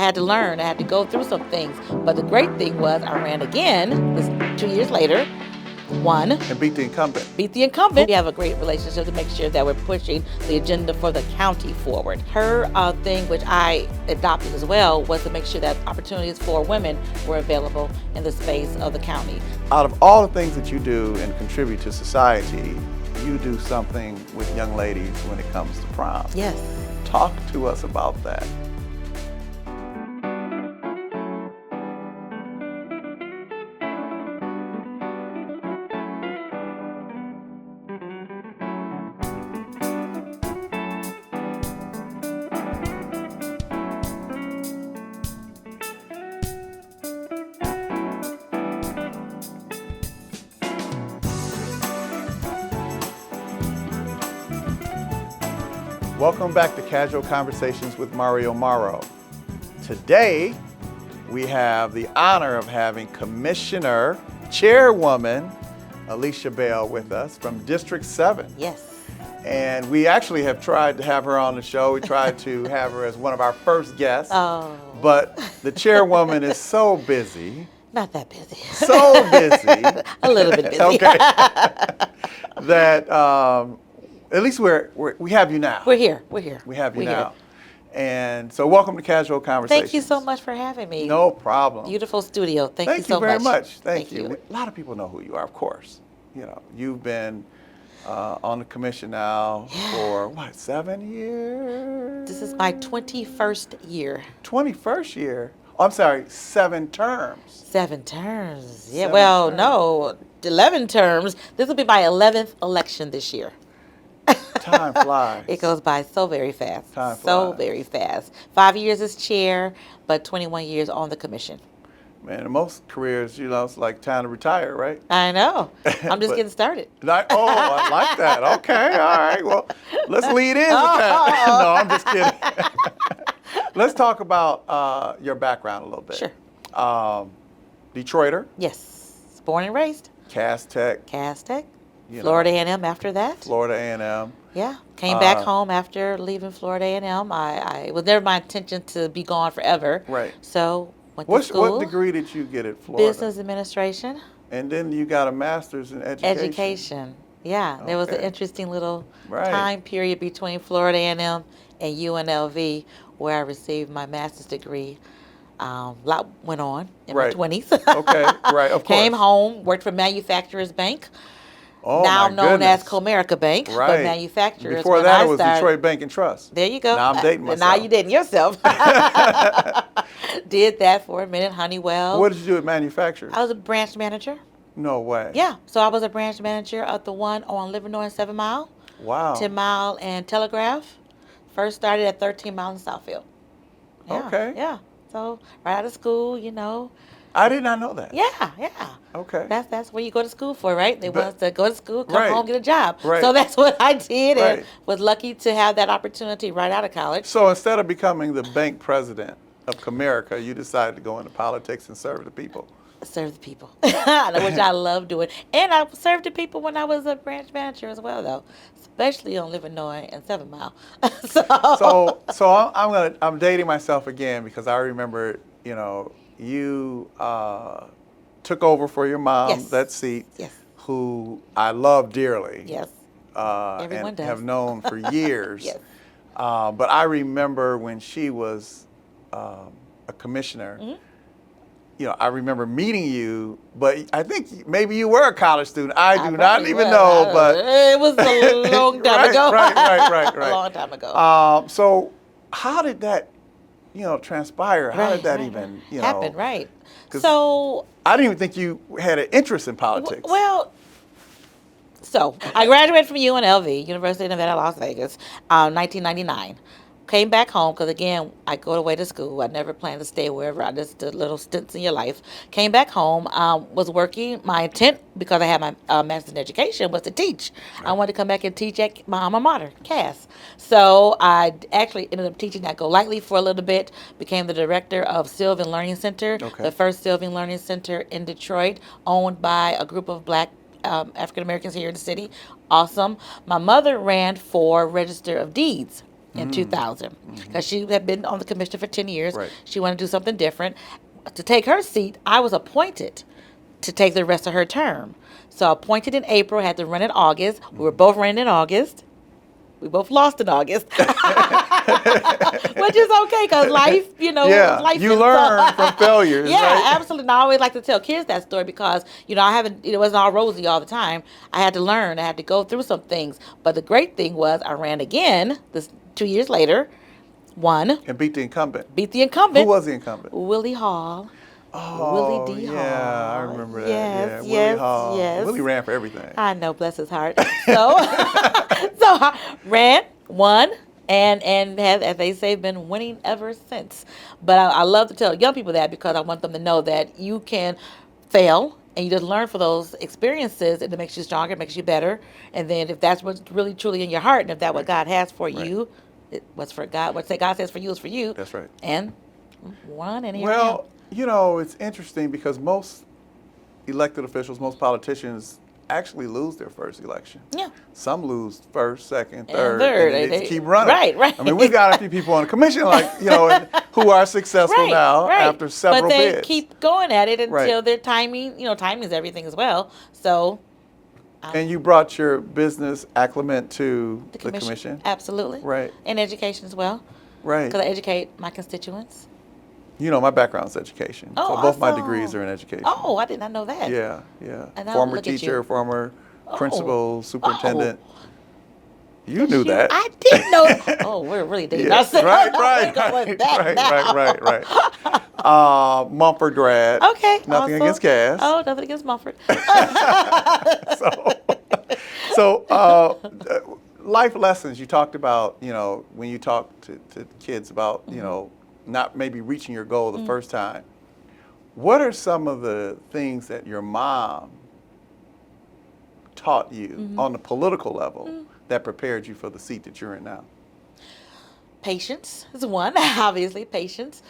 had to learn. I had to go through some things. But the great thing was I ran again, this 2 years later, won. And beat the incumbent. Beat the incumbent. We have a great relationship to make sure that we're pushing the agenda for the county forward. Her thing, which I adopted as well, was to make sure that opportunities for women were available in the space of the county. Out of all the things that you do and contribute to society, you do something with young ladies when it comes to prom. Yes. Talk to us about that. Welcome back to Casual Conversations with Mario Morrow. Today, we have the honor of having Commissioner, Chairwoman, Alisha Belle with us from District 7. Yes. And we actually have tried to have her on the show. We tried to have her as one of our first guests. Oh. But the chairwoman is so busy. Not that busy. So busy. A little bit busy. Okay. That at least we have you now. We're here. We're here. We have you We're now. Here. And so welcome to Casual Conversations. Thank you so much for having me. No problem. Beautiful studio. Thank you so Thank you very much. Thank you. A lot of people know who you are, of course. You know, you've been on the commission now for, 7 years? This is my 21st year. 21st year? Oh, I'm sorry, 7 terms. 7 terms. Yeah, 7 well, terms. no, 11 terms. This will be my 11th election this year. Time flies. It goes by so very fast. Time so flies. very fast. 5 years as chair, but 21 years on the commission. Man, in most careers, it's like time to retire, right? I know. I'm just But- getting started. I like that. Okay, all right. Well, let's lead in with that. No, I'm just kidding. Let's talk about your background a little bit. Sure. Detroiter, Yes. Born and raised. Cass Tech, Cass Tech. you Florida know, A&M after that. Florida A&M. Yeah. Came back home after leaving Florida A&M. It was never my intention to be gone forever. Right. So went to school. What degree did you get at Florida? Business administration. And then you got a master's in education. Education. Yeah. There was an Okay. interesting little Right. time period between Florida A&M and UNLV where I received my master's degree. A lot went on in Right. my 20s. Okay, right, of course. Came home, worked for Manufacturers Bank, Oh, now my known goodness. as Comerica Bank, but Right. Manufacturers. Before when that, I it was started, Detroit Bank and Trust. There you go. Now I'm dating myself. Now you're dating yourself. Did that for a minute, Honeywell. What did you do at manufacturers? I was a branch manager. No way. Yeah, so I was a branch manager at the one on Livernois and 7 Mile, Wow. 10 Mile and Telegraph. First started at 13 Mile in Southfield. Yeah, Okay. Yeah. So right out of school, I did not know that. Yeah. Okay. That's where you go to school for, right? They But- want us to go to school, come Right. home, get a job. Right. So that's what I did, and Right. was lucky to have that opportunity right out of college. So instead of becoming the bank president of Comerica, you decided to go into politics and serve the people. Serve the people, which I love doing. And I served the people when I was a branch manager as well, though, especially on Livernois and 7 Mile. So I'm dating myself again because I remember, you took over for your mom Yes. that seat, Yes. who I love dearly. Yes. Everyone And does. have known for years. Yes. But I remember when she was a commissioner. Mm-hmm. I remember meeting you, but I think maybe you were a college student. I do not probably even was. know, but It was a long time Right, ago. right. A long time ago. So how did that, transpire? How did that even, happen? Right. 'cause So, I didn't even think you had an interest in politics. well, so I graduated from UNLV, University of Nevada, Las Vegas, 1999. Came back home because, again, I go away to school. I never planned to stay wherever. I just did little stints in your life. Came back home, was working. My intent, because I had my master's in education, was to teach. I wanted to come back and teach at my alma mater, Cass. So I actually ended up teaching at Go Lightly for a little bit, became the director of Sylvan Learning Center, Okay. the first Sylvan Learning Center in Detroit, owned by a group of Black African Americans here in the city. Awesome. My mother ran for Register of Deeds in 2000 because she had been on the commission for 10 years. Right. She wanted to do something different. To take her seat, I was appointed to take the rest of her term. So appointed in April, had to run in August. We were both running in August. We both lost in August, which is okay because life, Yeah, life you is learn from failures, Yeah, right? absolutely. And I always like to tell kids that story because, I haven't, it wasn't all rosy all the time. I had to learn. I had to go through some things. But the great thing was I ran again this 2 years later, won, And beat the incumbent. beat the Who incumbent, was the incumbent? Willie Hall. Willie Oh, D. yeah, I Hall. remember that. Yes, Yeah, Willie yes, Hall. yes. Willie ran for everything. I know, bless his heart. So, so I ran, won, and have, as they say, been winning ever since. But I love to tell young people that because I want them to know that you can fail and you just learn from those experiences, and it makes you stronger, it makes you better. And then if that's what's really truly in your heart, and if that's what God has for you, what's for God, what God says for you is for you. That's right. And won, and here I am. Well, it's interesting because most elected officials, most politicians actually lose their first election. Yeah. Some lose first, second, And third, third, and they they- keep running. right. I mean, we've got a few people on the commission, who are successful now after several but they bids. keep going at it until Right. their timing, timing is everything as well. So And you brought your business acclimate to the the commission, commission? absolutely, Right. and education as well, Right. because I educate my constituents. My background's education. Oh, so both my awesome. degrees are in education. Oh, I did not know that. Yeah. And now Former look at teacher, you. former Oh. principal, superintendent. You knew You- that. I didn't know. Oh, we're really dating Yeah, ourselves. right, We're going back now. right. Mumford grad. Okay. Nothing awesome. against Cass. Oh, nothing against Mumford. So, life lessons you talked about, when you talk to kids about, not maybe reaching your goal the first time. What are some of the things that your mom taught you on the political level that prepared you for the seat that you're in now? Patience is one, obviously, patience.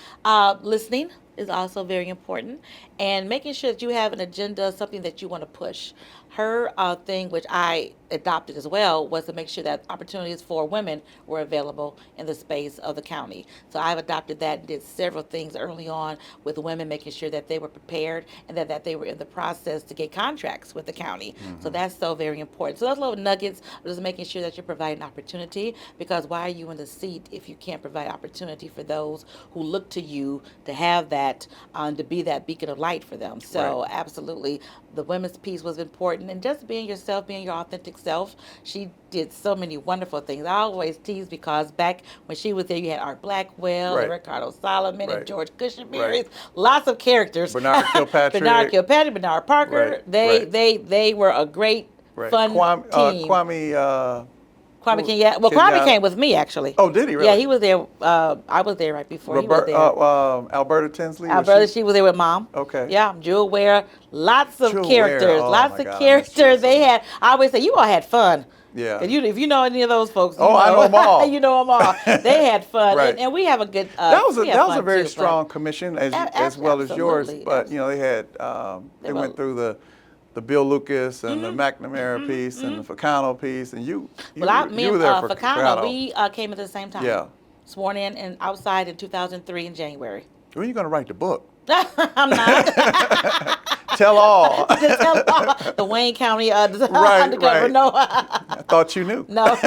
Listening is also very important. And making sure that you have an agenda, something that you want to push. Her thing, which I adopted as well, was to make sure that opportunities for women were available in the space of the county. So I've adopted that and did several things early on with women, making sure that they were prepared and that they were in the process to get contracts with the county. So that's so very important. So those little nuggets are just making sure that you're providing opportunity, because why are you in the seat if you can't provide opportunity for those who look to you to have that, to be that beacon of light for them. So Right. absolutely, the women's piece was important, and just being yourself, being your authentic self. She did so many wonderful things. I always tease because back when she was there, you had Art Blackwell, Right. and Ricardo Solomon, Right. and George Cushionberry, Right. lots of characters. Bernard Kilpatrick. Bernard Parker. Right. They were a great Right. fun team. Kwame King, yeah. Well, Kwame Kenyatta. came with me actually. Oh, did he really? Yeah, he was there. I was there right before he was there. Alberta Tinsley. was Alberta, she- she was there with Mom. Okay. Yeah, Jewel Ware. Lots of Jewel characters. Ware, oh Lots my of God, I miss characters. Jewel so They much. had. I always say you all had fun. Yeah. If you know any of those folks, you Oh, I know 'em all. you know them all. They had fun, Right. and we have a good. That was we have a fun very too, but- strong commission as well as yours. Absolutely, But they had they were- went through the Bill Lucas and Mm-hmm. the McNamara piece and the Ficano piece, and you Me were and there for Ficano, we came at the same time. Yeah. Sworn in and outside in 2003 in January. When are you going to write the book? I'm not. Tell all. Just tell the Wayne County Right, undercover. right. No. I thought you knew. No.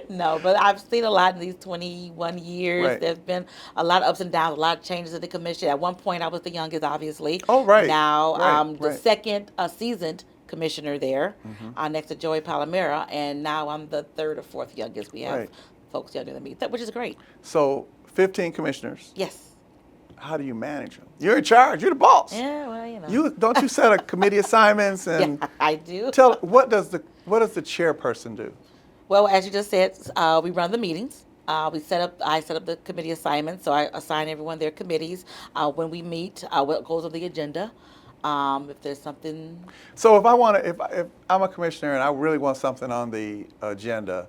No, but I've seen a lot in these 21 years. Right. There's been a lot of ups and downs, a lot of changes in the commission. At one point, I was the youngest, obviously. Oh, right. Now, Right, I'm the right. second seasoned commissioner there, next to Joey Palomera, and now I'm the third or fourth youngest. We have Right. folks younger than me, which is great. So 15 commissioners. Yes. How do you manage them? You're in charge. You're the boss. Yeah, well, you know. Don't you set a committee assignments and Yeah, I do. tell what does the chairperson do? Well, as you just said, we run the meetings. I set up the committee assignments, so I assign everyone their committees. When we meet, what goes on the agenda. If there's something. So if I want to, if I'm a commissioner and I really want something on the agenda,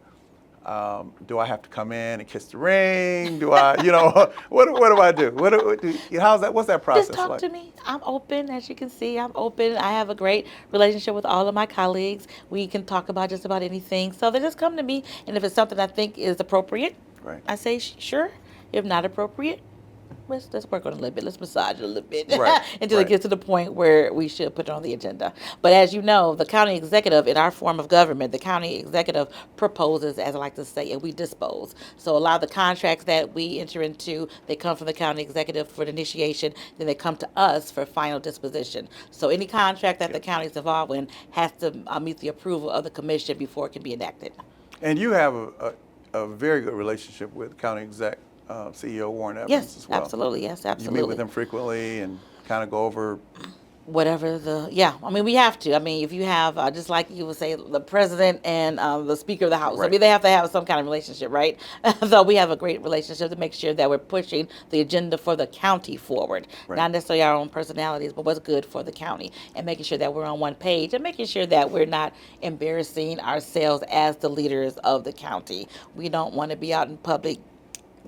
Do I have to come in and kiss the ring? Do I, what do I do? How's that? What's that process Just talk like? to me. I'm open, as you can see. I'm open. I have a great relationship with all of my colleagues. We can talk about just about anything. So they just come to me, and if it's something I think is appropriate, Right. I say sure. If not appropriate, let's work on it a little bit. Let's massage it a little bit Right. until Right. it gets to the point where we should put it on the agenda. But as you know, the county executive in our form of government, the county executive proposes, as I like to say, and we dispose. So a lot of the contracts that we enter into, they come from the county executive for the initiation, then they come to us for final disposition. So any contract that the county is involved in has to meet the approval of the commission before it can be enacted. And you have a very good relationship with County Exec CEO Warren Evans Yes, as well. absolutely. Yes, You absolutely. meet with him frequently and kind of go over. Whatever I mean, we have to. I mean, if you have, just like you would say, the president and the speaker of the house, I Right. mean, they have to have some kind of relationship, right? So we have a great relationship to make sure that we're pushing the agenda for the county forward, Right. not necessarily our own personalities, but what's good for the county, and making sure that we're on one page, and making sure that we're not embarrassing ourselves as the leaders of the county. We don't want to be out in public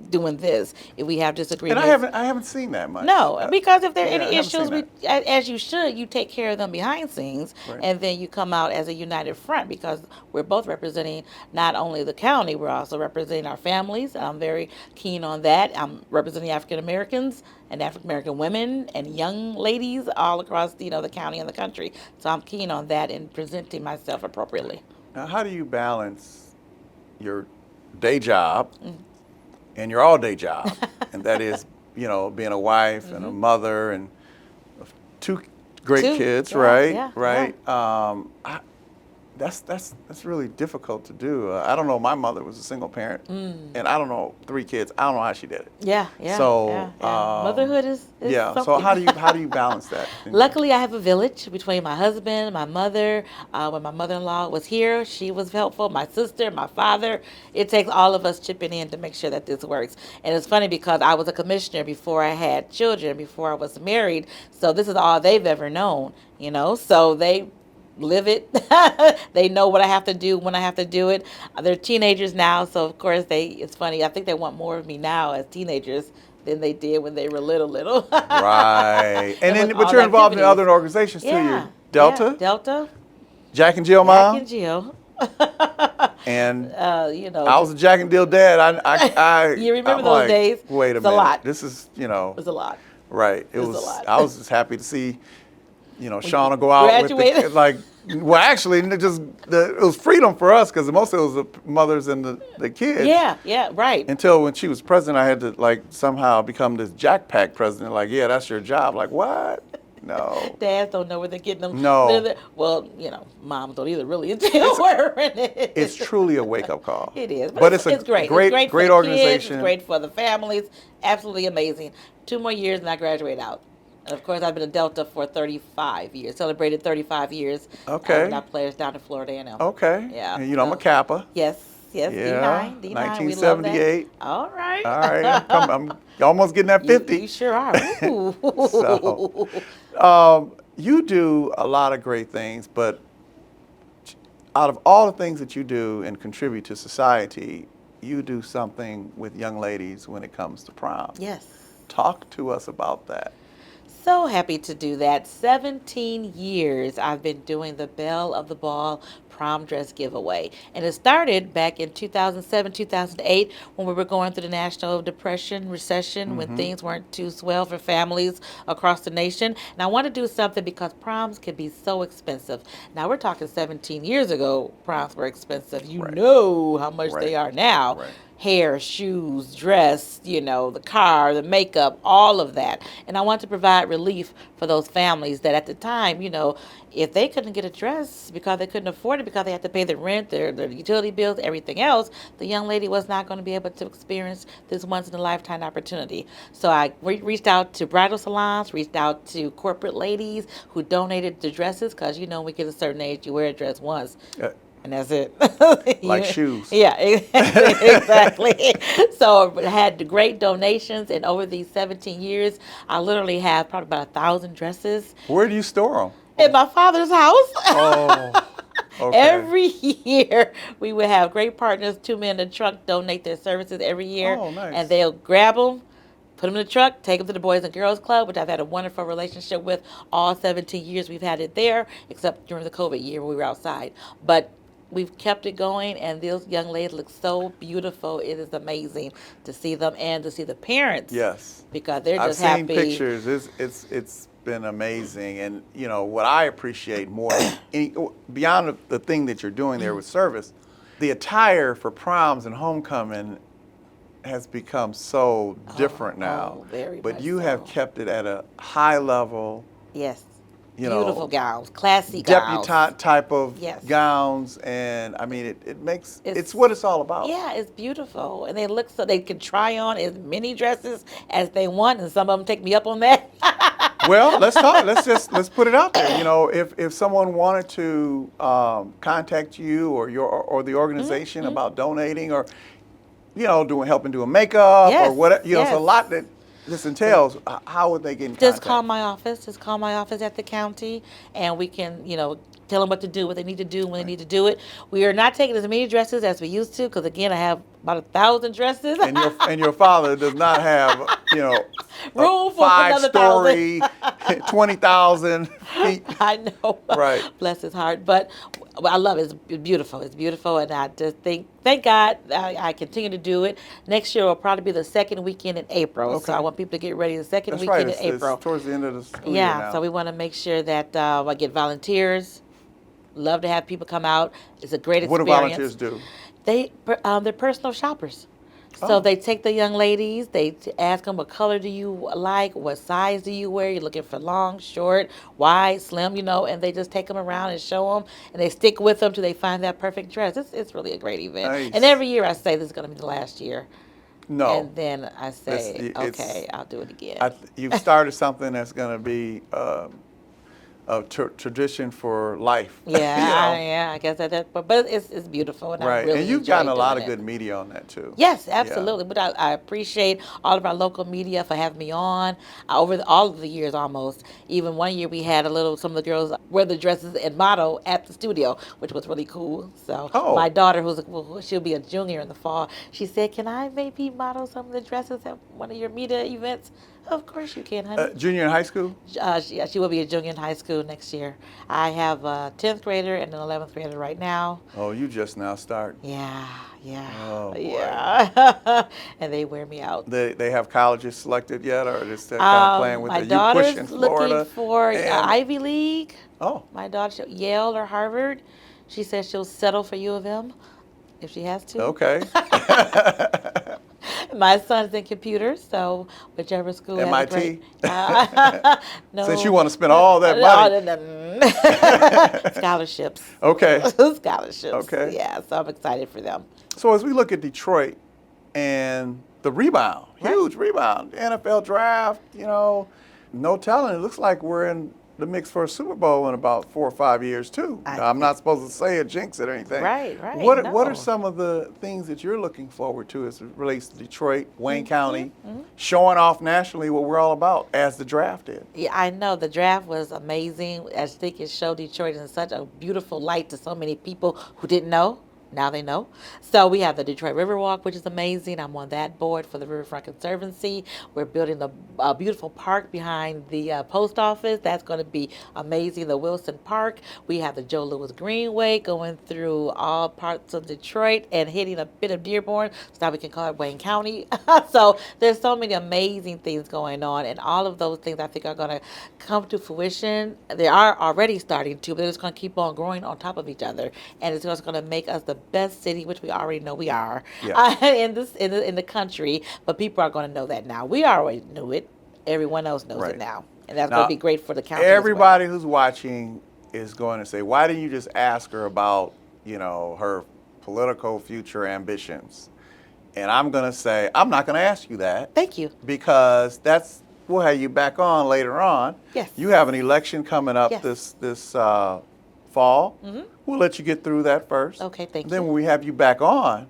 doing this if we have And disagreements. I haven't seen that much. No, because if there are yeah, I any haven't issues, seen as you should, you take care of them behind scenes, Right. and then you come out as a united front because we're both representing not only the county, we're also representing our families. I'm very keen on that. I'm representing African Americans and African American women and young ladies all across the county and the country. So I'm keen on that and presenting myself appropriately. Now, how do you balance your day job and your all-day job, and that is, being a wife and a mother and two great Two, kids, yeah, right? yeah, Right. That's really difficult to do. I don't know. My mother was a single parent, and I don't know 3 kids. I don't know how she did it. Yeah. So, yeah. Motherhood is Yeah. So something. how do you balance that? Luckily, I have a village between my husband, my mother. When my mother-in-law was here, she was helpful. My sister, my father. It takes all of us chipping in to make sure that this works. And it's funny because I was a commissioner before I had children, before I was married. So this is all they've ever known, So they live it. They know what I have to do when I have to do it. They're teenagers now, so of course it's funny. I think they want more of me now as teenagers than they did when they were little. Right. And then, with but all you're involved in activities. other organizations too. Yeah. You're Delta, Delta, Jack and Jill Jack Mom, and Jill. and I I was a Jack and Jill dad. You remember I'm those like, days? Wait a It's a minute. lot. This is, It was a lot. right. It was a lot. I was just happy to see, Shauna go out with graduated? well, actually, it was freedom for us because mostly it was the mothers and the kids. Yeah, right. Until when she was president, I had to somehow become this Jack Pack president. Yeah, that's your job. What? No. Dads don't know where they're getting them. No. Well, moms don't either really until we're in it. It's truly a wake-up call. It is. But it's great. It's great for the organization. Kids, it's great for the families. Absolutely amazing. 2 more years and I graduate out. And of course, I've been a Delta for 35 years. Celebrated 35 years. Okay. With our players down in Florida A&M. Okay. Yeah. And, I'm a Kappa. Yes. Yeah. D9. We love 1978. that. All right. All right. I'm almost getting that 50. You sure are. Ooh. So, you do a lot of great things, but out of all the things that you do and contribute to society, you do something with young ladies when it comes to prom. Yes. Talk to us about that. So happy to do that. 17 years I've been doing the Belle of the Ball prom dress giveaway. And it started back in 2007, 2008 when we were going through the national depression, recession, when things weren't too swell for families across the nation. And I want to do something because proms can be so expensive. Now we're talking 17 years ago, proms were expensive. You Right. know how much Right. they are now. Right. Hair, shoes, dress, the car, the makeup, all of that. And I want to provide relief for those families that at the time, if they couldn't get a dress because they couldn't afford it, because they had to pay the rent, their utility bills, everything else, the young lady was not going to be able to experience this once-in-a-lifetime opportunity. So I reached out to bridal salons, reached out to corporate ladies who donated the dresses because, when we get a certain age, you wear a dress once. And that's it. Like shoes. Yeah, exactly. So I had great donations, and over these 17 years, I literally have probably about 1,000 dresses Where do you store them? in my father's house. Oh. Okay. Every year we would have great partners, two men in the truck donate their services every year, Oh, and nice. they'll grab them, put them in the truck, take them to the Boys and Girls Club, which I've had a wonderful relationship with all 17 years we've had it there, except during the COVID year when we were outside. But we've kept it going, and those young ladies look so beautiful. It is amazing to see them and to see the parents Yes. because they're I've just seen happy. pictures. It's been amazing, and you know what I appreciate more than any beyond the thing that you're doing there with service, the attire for proms and homecoming has become so different now. Very But much you have so. kept it at a high level, Yes. you Beautiful know, gowns, classy gowns. debutante type of Yes. gowns, and I mean it makes It's it's what it's all about. Yeah, it's beautiful, and they look so they can try on as many dresses as they want, and some of them take me up on that. Well, let's talk. Let's put it out there. You know, if someone wanted to contact you or or the organization about donating or doing helping doing makeup or Yes, whatever, it's a yes. lot that this entails. How would they get in Just call contact? my office. Just call my office at the county, and we can, tell them what to do, what they need to do, when they Right. need to do it. We are not taking as many dresses as we used to, because again, I have about 1,000 dresses. And your father does not have a Room for another 1,000. 5-story, 20,000 feet. I know. Right. Bless his heart. But I love it. It's beautiful. It's beautiful. And I just thank God I continue to do it. Next year will probably be the second weekend in April. So I Okay. want people to get ready the second That's right. weekend in It's April. towards the end of the school year Yeah. So now. we want to make sure that I get volunteers. Love to have people come out. It's a great What do experience. volunteers do? They're personal shoppers. So Oh. they take the young ladies, ask them what color do you like, what size do you wear, you're looking for long, short, wide, slim, and they just take them around and show them, and they stick with them till they find that perfect dress. It's really a great event. And Nice. every year I say this is going to be the last year. No. And then I say, It's okay, I'll do it again. you've started something that's going to be a tradition for life. Yeah, I guess but it's beautiful, and I Right. really And you've enjoy gotten a lot doing of it. good media on that too. Yes, Yeah. absolutely. But I appreciate all of our local media for having me on all of the years almost. Even one year we had some of the girls wear the dresses and model at the studio, which was really cool. So my Oh. daughter, she'll be a junior in the fall, she said, "Can I maybe model some of the dresses at one of your media events?" Of course you can, honey. Junior in high school? She will be a junior in high school next year. I have a 10th grader and an 11th grader right now. Oh, you just now start. Yeah, yeah, Oh, boy. yeah. And they wear me out. They have colleges selected yet, or just they're kind of playing with My it? You pushing daughter's looking Florida for and Ivy League. oh, My daughter, Yale or Harvard. She says she'll settle for U of M if she has to. okay. My son's in computers, so whichever school has a great. MIT? No. Since you want to spend all that money. Scholarships. Okay. Scholarships. Okay. Yeah, so I'm excited for them. So as we look at Detroit and the rebound, Right. huge rebound, the NFL draft, no telling. It looks like we're in the mix for a Super Bowl in about 4 or 5 years too. I'm not supposed to say it, jinx it or anything. Right, What no. are some of the things that you're looking forward to as it relates to Detroit, Wayne Mm-hmm, County, showing off nationally what we're all about as the draft did? Yeah, I know the draft was amazing. I think it showed Detroit in such a beautiful light to so many people who didn't know. Now they know. So we have the Detroit Riverwalk, which is amazing. I'm on that board for the Riverfront Conservancy. We're building a beautiful park behind the post office. That's going to be amazing. The Wilson Park. We have the Joe Louis Greenway going through all parts of Detroit and hitting a bit of Dearborn. So now we can call it Wayne County. So there's so many amazing things going on, and all of those things I think are going to come to fruition. They are already starting to, but they're just going to keep on growing on top of each other, and it's just going to make us the best city, which we already know we are, Yeah. in the country. But people are going to know that now. We already knew it. Everyone else knows Right. it now, and that's Now, going to be great for the county. as well. Everybody who's watching is going to say, why didn't you just ask her about, her political future ambitions? And I'm going to say, I'm not going to ask you that. Thank you. Because we'll have you back on later on. Yes. You have an election coming up Yes. this fall. We'll let you get through that first. Okay, thank Then you. when we have you back on,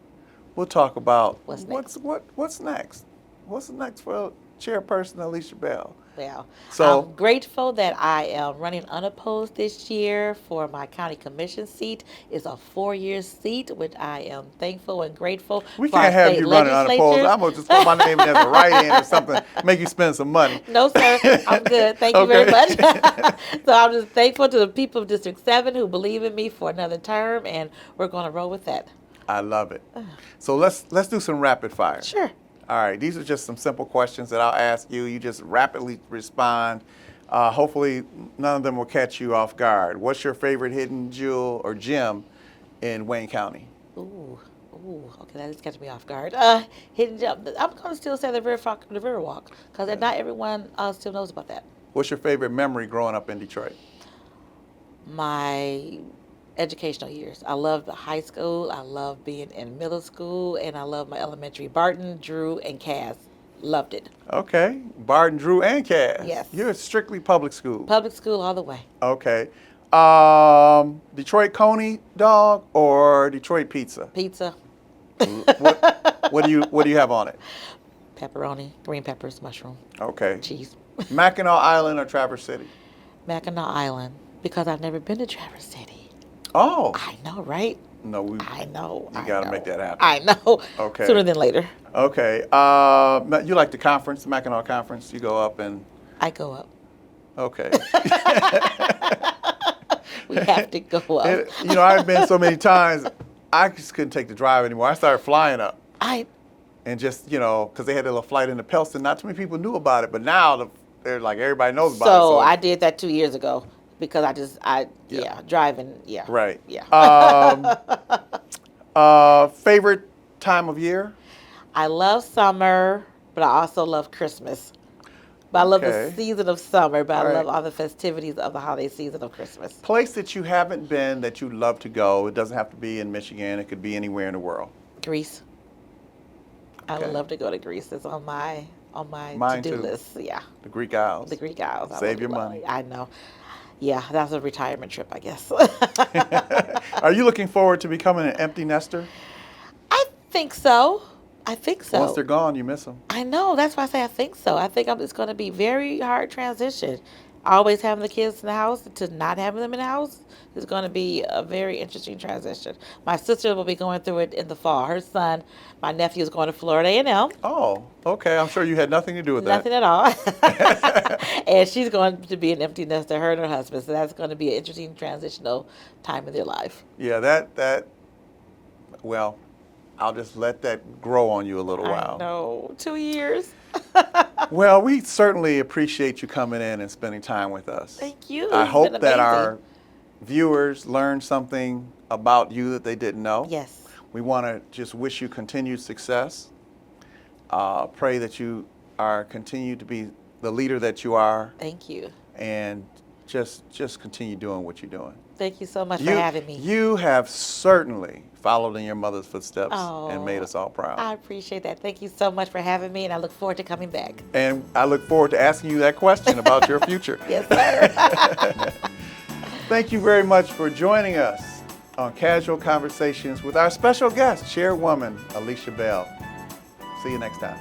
we'll talk about What's what's next. What's next for Chairperson Alisha Belle. Well, So I'm grateful that I am running unopposed this year for my county commission seat. It's a 4-year seat, which I am thankful and grateful we for our can't have state you running unopposed. legislatures. I'm gonna just put my name in as a write-in or something, make you spend some money. No, sir, I'm good. Thank you very Okay. much. So I'm just thankful to the people of District 7 who believe in me for another term, and we're going to roll with that. I love it. So let's do some rapid fire. Sure. All right, these are just some simple questions that I'll ask you. You just rapidly respond. Hopefully, none of them will catch you off guard. What's your favorite hidden jewel or gem in Wayne County? Ooh, okay, that is catching me off guard. Hidden gem. I'm going to still say the River Walk, because not everyone still knows about that. What's your favorite memory growing up in Detroit? My educational years. I loved the high school. I loved being in middle school, and I loved my elementary. Barton, Drew, and Cass. Loved it. Okay, Barton, Drew, and Cass. Yes. You're strictly public school. Public school all the way. Okay. Detroit Coney dog or Detroit pizza? Pizza, What do you have on it? pepperoni, green peppers, mushroom, Okay. cheese. Mackinac Island or Traverse City? Mackinac Island, because I've never been to Traverse City. Oh. I know, right? No, I know. You I got to know. make that happen. I know. Okay. Sooner than later. Okay. You like the conference, the Mackinac Conference? You go up and. I go up. Okay. We have to go up. I've been so many times, I just couldn't take the drive anymore. I started flying up. And just, because they had a little flight into Pellston. Not too many people knew about it, but now they're like, everybody knows about it. So I did that 2 years ago because driving, yeah. Right. Yeah. Favorite time of year? I love summer, but I also love Christmas. But I love the season of summer, but I love all the festivities of the holiday season of Christmas. Place that you haven't been that you'd love to go. It doesn't have to be in Michigan. It could be anywhere in the world. Greece. I would love to go to Greece. It's on my Mine to-do too. list. Yeah. The Greek Isles. The Greek Isles. Save your money. I know. Yeah, that's a retirement trip, I guess. Are you looking forward to becoming an empty nester? I think so. Once they're gone, you miss them. I know. That's why I say I think so. I think it's going to be very hard transition. Always having the kids in the house to not having them in the house is going to be a very interesting transition. My sister will be going through it in the fall. Her son, my nephew, is going to Florida A&M. Oh, okay. I'm sure you had nothing to do with Nothing at all. And she's going to be an empty nester, her and her husband. So that's going to be an interesting transitional time in their life. Yeah, well, I'll just let that grow on you a little while. I know. 2 years. Well, we certainly appreciate you coming in and spending time with us. Thank you. I It's hope been that amazing. our viewers learned something about you that they didn't know. Yes. We want to just wish you continued success. Pray that you continue to be the leader that you are, Thank you. and just continue doing what you're doing. Thank you so much for having me. You have certainly followed in your mother's footsteps and made us all proud. I appreciate that. Thank you so much for having me, and I look forward to coming back. And I look forward to asking you that question about your future. Yes, sir. Thank you very much for joining us on Casual Conversations with our special guest, Chairwoman Alisha Belle. See you next time.